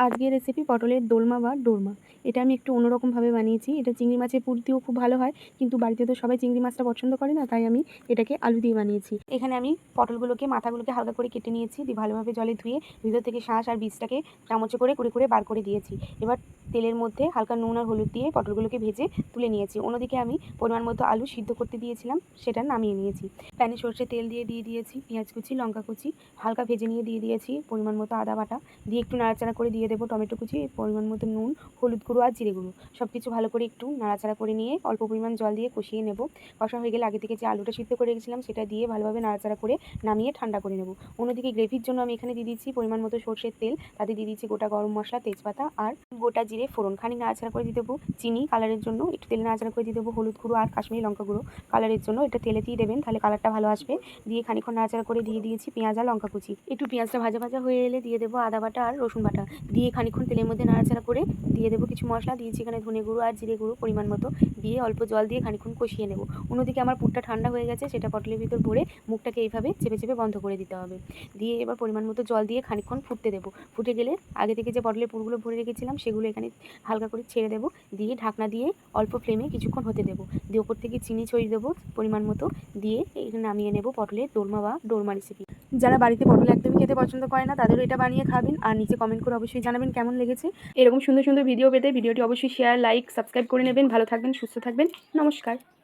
আজকের রেসিপি পটলের দোলমা বা ডোরমা। এটা আমি একটু অন্যরকমভাবে বানিয়েছি। এটা চিংড়ি মাছের পুর দিয়েও খুব ভালো হয়, কিন্তু বাড়িতে তো সবাই চিংড়ি মাছটা পছন্দ করে না, তাই আমি এটাকে আলু দিয়ে বানিয়েছি। এখানে আমি পটলগুলোকে মাথাগুলোকে হালকা করে কেটে নিয়েছি, দিয়ে ভালোভাবে জলে ধুয়ে ভিতর থেকে শাঁস আর বীজটাকে চামচে করে কুড়ে কুড়ে বার করে দিয়েছি। এবার তেলের মধ্যে হালকা নুন আর হলুদ দিয়ে পটলগুলোকে ভেজে তুলে নিয়েছি। অন্যদিকে আমি পরিমাণ মতো আলু সিদ্ধ করতে দিয়েছিলাম, সেটা নামিয়ে নিয়েছি। প্যানে সর্ষে তেল দিয়ে দিয়েছি পেঁয়াজ কুচি, লঙ্কা কুচি হালকা ভেজে নিয়ে দিয়ে দিয়েছি পরিমাণ মতো আদা বাটা, দিয়ে একটু নাড়াচাড়া করে দিয়ে দেবো টমেটো কুচি, পরিমাণ মতো নুন, হলুদ গুঁড়ো আর জিরে গুঁড়ো। সব কিছু ভালো করে একটু নাড়াচাড়া করে নিয়ে অল্প পরিমাণ জল দিয়ে কষিয়ে নেব। কষা হয়ে গেলে আগে থেকে যে আলুটা সিদ্ধ করে রেখেছিলাম সেটা দিয়ে ভালোভাবে নাড়াচাড়া করে নামিয়ে ঠান্ডা করে নেব। অন্যদিকে গ্রেভির জন্য আমি এখানে দিয়ে দিচ্ছি পরিমাণ মতো সর্ষের তেল, তাতে দিয়ে দিচ্ছি গোটা গরম মশলা, তেজপাতা আর গোটা জিরে ফোড়ন। খানিক নাড়াচাড়া করে দিয়ে দেবো চিনি কালারের জন্য, একটু তেলে নাড়াচাড়া করে দিয়ে দেবো হলুদ গুঁড়ো আর কাশ্মীরি লঙ্কা গুঁড়ো কালারের জন্য। এটা তেলেতেই দেবেন, তাহলে কালারটা ভালো আসবে। দিয়ে খানিকক্ষণ নাড়াচাড়া করে দিয়ে দিয়েছি পেঁয়াজ আর লঙ্কা কুচি। একটু পেঁয়াজটা ভাজা ভাজা হয়ে এলে দিয়ে দেবো আদা বাটা আর রসুন বাটা, দিয়ে খানিকক্ষণ তেলের মধ্যে নাড়াচাড়া করে দিয়ে দেবো কিছু মশলা। দিয়েছি এখানে ধনে গুঁড়ো আর জিরে গুঁড়ো পরিমাণ মতো, দিয়ে অল্প জল দিয়ে খানিকক্ষণ কষিয়ে নেব। অন্যদিকে আমার পুরটা ঠান্ডা হয়ে গেছে, সেটা পটলের ভিতর ভরে মুখটাকে এইভাবে চেপে চেপে বন্ধ করে দিতে হবে। দিয়ে এবার পরিমাণ মতো জল দিয়ে খানিকক্ষণ ফুটতে দেবো। ফুটে গেলে আগে থেকে যে পটলের পুরগুলো ভরে রেখেছিলাম সেগুলো এখানে হালকা করে ছেড়ে দেবো, দিয়ে ঢাকনা দিয়ে অল্প ফ্লেমে কিছুক্ষণ হতে দেবো। দিয়ে ওপর থেকে চিনি ছড়িয়ে দেবো পরিমাণ মতো, দিয়ে এখানে নামিয়ে নেব পটলের দোরমা বা ডোরমা রেসিপি। যারা বাড়িতে পটল একদমই খেতে পছন্দ করে না, তাদেরও এটা বানিয়ে খাবেন। আর নিচে কমেন্ট করে অবশ্যই জানাবেন কেমন লেগেছে। এরকম সুন্দর সুন্দর ভিডিও পেতে ভিডিওটি অবশ্যই শেয়ার, লাইক, সাবস্ক্রাইব করে নেবেন। ভালো থাকবেন, সুস্থ থাকবেন। নমস্কার।